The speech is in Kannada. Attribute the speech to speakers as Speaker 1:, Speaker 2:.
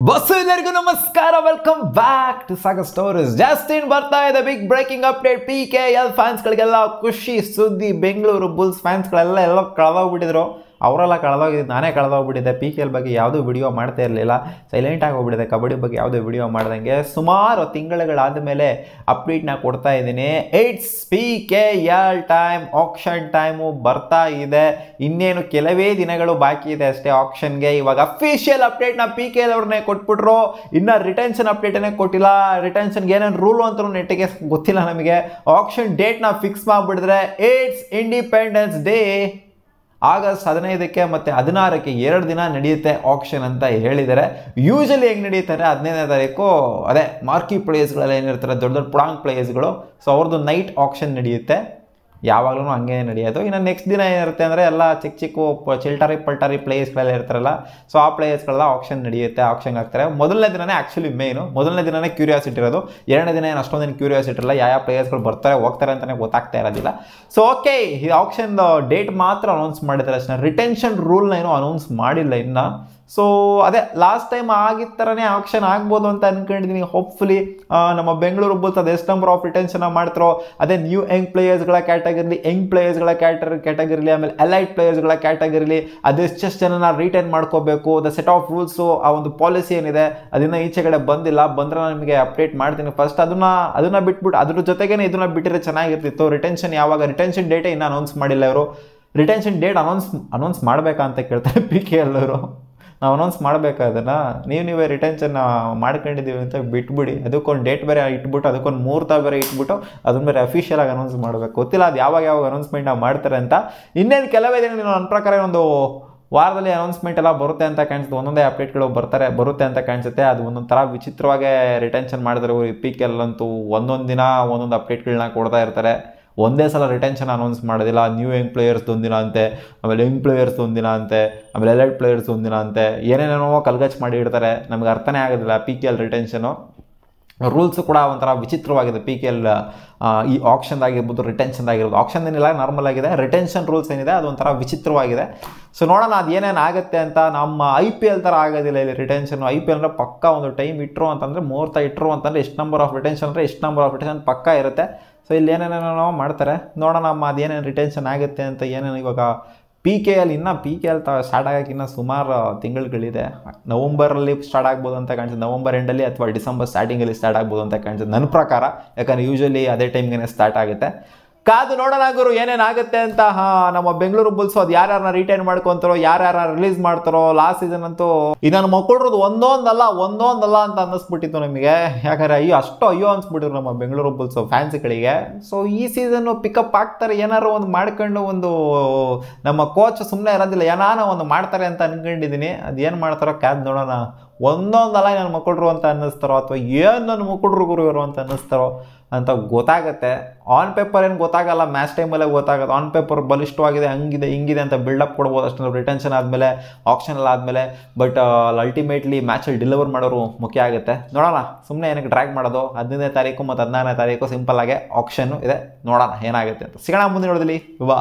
Speaker 1: ಬಸ್ಸು ಎಲ್ಲರಿಗೂ ನಮಸ್ಕಾರ, welcome back to Sagar stories. ಜಾಸ್ತಿನ್ ಬರ್ತಾ ಇದೆ ಬಿಗ್ ಬ್ರೇಕಿಂಗ್ ಅಪ್ಡೇಟ್. PKL ಫ್ಯಾನ್ಸ್ಗಳಿಗೆಲ್ಲ ಖುಷಿ ಸುದ್ದಿ. ಬೆಂಗಳೂರು ಬುಲ್ಸ್ ಫ್ಯಾನ್ಸ್ಗಳೆಲ್ಲ ಎಲ್ಲೋ ಕಳೆದೋಗ್ಬಿಟ್ಟಿದ್ರು. ಅವರೆಲ್ಲ ಕಳೆದೋಗಿದ್ದು, ನಾನೇ ಕಳೆದೋಗ್ಬಿಟ್ಟಿದ್ದೆ. PKL ಬಗ್ಗೆ ಯಾವುದೂ ವಿಡಿಯೋ ಮಾಡ್ತಾ ಇರಲಿಲ್ಲ, ಸೈಲೆಂಟಾಗಿ ಹೋಗ್ಬಿಟ್ಟಿದೆ. ಕಬಡ್ಡಿ ಬಗ್ಗೆ ಯಾವುದೂ ವಿಡಿಯೋ ಮಾಡ್ದಂಗೆ ಸುಮಾರು ತಿಂಗಳುಗಳಾದ ಮೇಲೆ ಅಪ್ಡೇಟ್ನ ಕೊಡ್ತಾ ಇದ್ದೀನಿ. It's PKL time, action time ಬರ್ತಾ ಇದೆ. ಇನ್ನೇನು ಕೆಲವೇ ದಿನಗಳು ಬಾಕಿ ಇದೆ ಅಷ್ಟೇ ಆಕ್ಷನ್ಗೆ. ಇವಾಗ ಅಫಿಷಿಯಲ್ ಅಪ್ಡೇಟ್ನ PKL ಅವ್ರನ್ನೇ ಕೊಟ್ಬಿಟ್ರು. ಇನ್ನು ರಿಟೆನ್ಷನ್ ಅಪ್ಡೇಟನ್ನೇ ಕೊಟ್ಟಿಲ್ಲ. ರಿಟೆನ್ಷನ್ಗೆ ಏನೇನು ರೂಲು ಅಂತಲೂ ನೆಟ್ಟಿಗೆ ಗೊತ್ತಿಲ್ಲ ನಮಗೆ. ಆಕ್ಷನ್ ಡೇಟ್ನ ಫಿಕ್ಸ್ ಮಾಡಿಬಿಡಿದ್ರೆ ಇಟ್ಸ್ ಇಂಡಿಪೆಂಡೆನ್ಸ್ ಡೇ ಆಗಸ್ಟ್ 15ಕ್ಕೆ ಮತ್ತು 16ಕ್ಕೆ 2 ದಿನ ನಡೆಯುತ್ತೆ ಆಕ್ಷನ್ ಅಂತ ಹೇಳಿದ್ದಾರೆ. ಯೂಶಲಿ ಹೆಂಗೆ ನಡೆಯುತ್ತಾರೆ, 15ನೇ ತಾರೀಕು ಅದೇ ಮಾರ್ಕಿ ಪ್ಲೇಯರ್ಸ್ಗಳೆಲ್ಲ ಏನಿರ್ತಾರೆ, ದೊಡ್ಡ ದೊಡ್ಡ ಪ್ರಾಂಗ್ ಪ್ಲೇಯರ್ಸ್ಗಳು, ಸೊ ಅವ್ರದ್ದು ನೈಟ್ ಆಕ್ಷನ್ ನಡೆಯುತ್ತೆ. ಯಾವಾಗಲೂ ಹಂಗೆ ನಡೆಯೋದು. ಇನ್ನು ನೆಕ್ಸ್ಟ್ ದಿನ ಏನಿರುತ್ತೆ ಅಂದರೆ ಎಲ್ಲ ಚಿಕ್ಕ ಚಿಲ್ಟಾರಿ ಪ್ಲೇಯರ್ಸ್ಗಳೆಲ್ಲ ಇರ್ತಾರಲ್ಲ, ಸೊ ಆ ಪ್ಲೇಯರ್ಸ್ಗಳೆಲ್ಲ ಆಕ್ಷನ್ ನಡೆಯುತ್ತೆ, ಆಕ್ಷನ್ ಆಗ್ತಾರೆ. ಮೊದಲನೇ ದಿನನೇ ಆ್ಯಕ್ಚುಲಿ ಮೇನು, ಮೊದಲನೇ ದಿನನೇ ಕ್ಯೂರಿಯಾಸಿಟಿ ಇರೋದು. ಎರಡನೇ ದಿನ ಏನು ಅಷ್ಟೊಂದೇನು ಕ್ಯೂರಿಯಾಸಿಟಿ ಇರಲ್ಲ, ಯಾವ ಪ್ಲೇಯರ್ಸ್ಗಳು ಬರ್ತಾರೆ ಹೋಗ್ತಾರೆ ಅಂತಲೇ ಗೊತ್ತಾಗ್ತಾ ಇರೋದಿಲ್ಲ. ಸೊ ಓಕೆ, ಈ ಆಕ್ಷನ್ ಡೇಟ್ ಮಾತ್ರ ಅನೌನ್ಸ್ ಮಾಡಿದ್ದಾರೆ ಅಷ್ಟೇ. ರಿಟೆನ್ಷನ್ ರೂಲ್ನ ಏನೂ ಅನೌನ್ಸ್ ಮಾಡಿಲ್ಲ ಇನ್ನು. ಸೊ ಅದೇ ಲಾಸ್ಟ್ ಟೈಮ್ ಆಗಿದ್ದ ಥರನೇ ಆಕ್ಷನ್ ಆಗ್ಬೋದು ಅಂತ ಅನ್ಕೊಂಡಿದ್ದೀನಿ. ಹೋಪ್ಫುಲಿ ನಮ್ಮ ಬೆಂಗಳೂರು ಬುಲ್ಸ್ ಅದು ಎಷ್ಟು ನಂಬರ್ ಆಫ್ ರಿಟೆನ್ಷನ್ ಮಾಡ್ತಾರೋ, ಅದೇ ನ್ಯೂ ಯಂಗ್ ಪ್ಲೇಯರ್ಸ್ಗಳ ಕ್ಯಾಟಗರಿಲಿ, ಯಂಗ್ ಪ್ಲೇಯರ್ಸ್ಗಳ ಕ್ಯಾಟಗರಿಲಿ, ಆಮೇಲೆ ಎಲೈಟ್ ಪ್ಲೇಯರ್ಸ್ಗಳ ಕ್ಯಾಟಗರಿಲಿ ಅದೆಷ್ಟು ಜನನ ರಿಟೈನ್ ಮಾಡ್ಕೋಬೇಕು, ದ ಸೆಟ್ ಆಫ್ ರೂಲ್ಸು, ಆ ಒಂದು ಪಾಲಿಸಿ ಏನಿದೆ ಅದನ್ನು ಈಚೆ ಕಡೆ ಬಂದಿಲ್ಲ. ಬಂದರೆ ನಿಮಗೆ ಅಪ್ಡೇಟ್ ಮಾಡ್ತೀನಿ. ಫಸ್ಟ್ ಅದನ್ನು ಬಿಟ್ಬಿಟ್ಟು ಅದ್ರ ಜೊತೆಗೇ ಇದನ್ನು ಬಿಟ್ಟಿದ್ರೆ ಚೆನ್ನಾಗಿರ್ತಿತ್ತು. ರಿಟೆನ್ಷನ್ ರಿಟೆನ್ಷನ್ ಡೇಟೇ ಇನ್ನೂ ಅನೌನ್ಸ್ ಮಾಡಿಲ್ಲ ಇವರು. ರಿಟೆನ್ಷನ್ ಡೇಟ್ ಅನೌನ್ಸ್ ಮಾಡಬೇಕಾ ಅಂತ ಕೇಳ್ತಾರೆ PKL ಅವರು. ನಾವು ಅನೌನ್ಸ್ ಮಾಡಬೇಕಾದನ್ನು ನೀವೇ ರಿಟೆನ್ಷನ್ ಮಾಡ್ಕೊಂಡಿದ್ದೀವಿ ಅಂತ ಬಿಟ್ಬಿಡಿ. ಅದಕ್ಕೊಂದು ಡೇಟ್ ಬೇರೆ ಇಟ್ಬಿಟ್ಟು, ಅದಕ್ಕೊಂದು ಮುಹೂರ್ತ ಬೇರೆ ಇಟ್ಬಿಟ್ಟು ಅದನ್ನ ಬೇರೆ ಅಫಿಷಿಯಲಾಗಿ ಅನೌನ್ಸ್ ಮಾಡಬೇಕು. ಗೊತ್ತಿಲ್ಲ ಅದು ಯಾವಾಗ ಅನೌನ್ಸ್ಮೆಂಟ್ ನಾವು ಮಾಡ್ತಾರೆ ಅಂತ. ಇನ್ನೇನು ಕೆಲವೇ ದಿನ ನನ್ನ ಪ್ರಕಾರ ಒಂದು ವಾರದಲ್ಲಿ ಅನೌನ್ಸ್ಮೆಂಟ್ ಎಲ್ಲ ಬರುತ್ತೆ ಅಂತ ಕಾಣಿಸುತ್ತೆ. ಒಂದೊಂದೇ ಅಪ್ಡೇಟ್ಗಳು ಬರುತ್ತೆ ಅಂತ ಕಾಣಿಸುತ್ತೆ. ಅದು ಒಂದೊಂದು ಥರ ವಿಚಿತ್ರವಾಗಿ ರಿಟೆನ್ಷನ್ ಮಾಡಿದ್ರೆ PKL ಅಂತೂ ಒಂದೊಂದು ದಿನ ಒಂದೊಂದು ಅಪ್ಡೇಟ್ಗಳನ್ನ ಕೊಡ್ತಾ ಇರ್ತಾರೆ. ಒಂದೇ ಸಲ ರಿಟೆನ್ಷನ್ ಅನೌನ್ಸ್ ಮಾಡೋದಿಲ್ಲ. ನ್ಯೂ ಯಂಗ್ ಪ್ಲೇಯರ್ಸ್ ಒಂದಿನ ಅಂತೆ, ಆಮೇಲೆ ಯಂಗ್ ಪ್ಲೇಯರ್ಸ್ ಒಂದಿನ ಅಂತೆ, ಆಮೇಲೆ ಎಲೈಟ್ ಪ್ಲೇಯರ್ಸ್ ಒಂದಿನ ಅಂತೆ, ಏನೇನೇನೋ ಕಲ್ಗಚ್ಚು ಮಾಡಿ ಇಡ್ತಾರೆ. ನಮ್ಗೆ ಅರ್ಥನೇ ಆಗೋದಿಲ್ಲ PKL ರಿಟೆನ್ಷನು. ರೂಲ್ಸು ಕೂಡ ಒಂಥರ ವಿಚಿತ್ರವಾಗಿದೆ PKL ಈ ಆಕ್ಷನ್ದಾಗಿರ್ಬೋದು, ರಿಟೆನ್ಷನ್ದಾಗಿರ್ಬೋದು. ಆಕ್ಷನ್ ಏನಿಲ್ಲ, ನಾರ್ಮಲ್ ಆಗಿದೆ. ರಿಟೆನ್ಷನ್ ರೂಲ್ಸ್ ಏನಿದೆ ಅದು ಒಂಥರ ವಿಚಿತ್ರವಾಗಿದೆ. ಸೊ ನೋಡೋಣ ಅದು ಏನೇನು ಆಗುತ್ತೆ ಅಂತ. ನಮ್ಮ IPL ಥರ ಆಗೋದಿಲ್ಲ ಇಲ್ಲಿ ರಿಟೆನ್ಷನ್. IPL ಅಂದರೆ ಪಕ್ಕ ಒಂದು ಟೈಮ್ ಇಟ್ಟರು ಅಂತಂದರೆ, ಮುಹೂರ್ತ ಇಟ್ಟರು ಅಂತಂದರೆ ಎಷ್ಟು ನಂಬರ್ ಆಫ್ ರಿಟೆನ್ಷನ್ ಅಂದರೆ ಎಷ್ಟು ನಂಬರ್ ಆಫ್ ರಿಟೆನ್ಷನ್ ಪಕ್ಕ ಇರುತ್ತೆ. ಸೊ ಇಲ್ಲಿ ಏನೇನೇನೋ ಮಾಡ್ತಾರೆ, ನೋಡೋಣ ಅದೇನೇನು ರಿಟೆನ್ಷನ್ ಆಗುತ್ತೆ ಅಂತ. ಏನೇನು ಇವಾಗ PKL ಸ್ಟಾರ್ಟ್ ಆಗೋಕ್ಕೆ ಇನ್ನೂ ಸುಮಾರು ತಿಂಗಳುಗಳಿದೆ. ನವಂಬರಲ್ಲಿ ಸ್ಟಾರ್ಟ್ ಆಗ್ಬೋದು ಅಂತ ಕಾಣಿಸುತ್ತೆ. ನವಂಬರ್ ಎಂಡಲ್ಲಿ ಅಥವಾ ಡಿಸೆಂಬರ್ ಸ್ಟಾರ್ಟಿಂಗಲ್ಲಿ ಸ್ಟಾರ್ಟ್ ಆಗ್ಬೋದು ಅಂತ ಕಾಣಿಸುತ್ತೆ ನನ್ನ ಪ್ರಕಾರ. ಯಾಕಂದರೆ ಯೂಶಲಿ ಅದೇ ಟೈಮ್ಗೆ ಸ್ಟಾರ್ಟ್ ಆಗುತ್ತೆ. ಕಾದು ನೋಡೋಣ ಗುರು ಏನೇನಾಗುತ್ತೆ ಅಂತ. ನಮ್ಮ ಬೆಂಗಳೂರು ಬುಲ್ಸು ಅದು ಯಾರ್ಯಾರನ್ನ ರಿಟೈನ್ ಮಾಡ್ಕೊತಾರೋ, ಯಾರ್ಯಾರ ರಿಲೀಸ್ ಮಾಡ್ತಾರೋ. ಲಾಸ್ಟ್ ಸೀಸನ್ ಅಂತೂ ಇದನ್ನು ಮಕ್ಕಳ್ರದ್ದು ಒಂದೊಂದಲ್ಲ ಅಂತ ಅನ್ನಿಸ್ಬಿಟ್ಟಿತ್ತು ನಮಗೆ. ಯಾಕಂದರೆ ಅಯ್ಯೋ ಅನ್ಸ್ಬಿಟ್ಟಿದ್ರು ನಮ್ಮ ಬೆಂಗಳೂರು ಬುಲ್ಸು ಫ್ಯಾನ್ಸ್ಗಳಿಗೆ. ಸೊ ಈ ಸೀಸನ್ನು ಪಿಕಪ್ ಆಗ್ತಾರೆ, ಏನಾರು ಒಂದು ಮಾಡ್ಕೊಂಡು. ಒಂದು ನಮ್ಮ ಕೋಚ್ ಸುಮ್ಮನೆ ಇರೋದಿಲ್ಲ, ಏನಾನ ಒಂದು ಮಾಡ್ತಾರೆ ಅಂತ ಅನ್ಕೊಂಡಿದ್ದೀನಿ. ಅದು ಏನು ಮಾಡ್ತಾರೋ ಕಾದು ನೋಡೋಣ. ಒಂದೊಂದಲ್ಲ ನನ್ನ ಮಕ್ಕಳ್ರು ಅಂತ ಅನ್ನಿಸ್ತಾರೋ, ಅಥವಾ ಏನು ನನ್ನ ಮಕ್ಕಳ್ರು ಗುರು ಇವರು ಅಂತ ಅನ್ನಿಸ್ತಾರೋ ಅಂತ ಗೊತ್ತಾಗುತ್ತೆ. ಆನ್ ಪೇಪರ್ ಏನು ಗೊತ್ತಾಗಲ್ಲ, ಮ್ಯಾಚ್ ಟೈಮಲ್ಲೇ ಗೊತ್ತಾಗುತ್ತೆ. ಆನ್ ಪೇಪರ್ ಬಲಿಷ್ಠವಾಗಿದೆ, ಹಂಗಿದೆ ಹಿಂಗಿದೆ ಅಂತ ಬಿಲ್ಡಪ್ ಕೊಡ್ಬೋದು ಅಷ್ಟೇ ರಿಟೆನ್ಷನ್ ಆದಮೇಲೆ, ಆಕ್ಷನ್ ಎಲ್ಲ ಆದಮೇಲೆ. ಬಟ್ ಅಲ್ಟಿಮೇಟ್ಲಿ ಮ್ಯಾಚಲ್ಲಿ ಡೆಲಿವರ್ ಮಾಡೋರು ಮುಖ್ಯ ಆಗುತ್ತೆ. ನೋಡೋಣ, ಸುಮ್ಮನೆ ಏನಕ್ಕೆ ಡ್ರ್ಯಾಗ್ ಮಾಡೋದು. 15ನೇ ತಾರೀಕು ಮತ್ತು 16ನೇ ತಾರೀಕು ಸಿಂಪಲ್ ಆಗಿ ಆಕ್ಷನ್ನು ಇದೆ. ನೋಡೋಣ ಏನಾಗುತ್ತೆ ಅಂತ. ಸಿಗೋಣ ಮುಂದಿನ ನೋಡೋದಲ್ಲಿ. ವಾ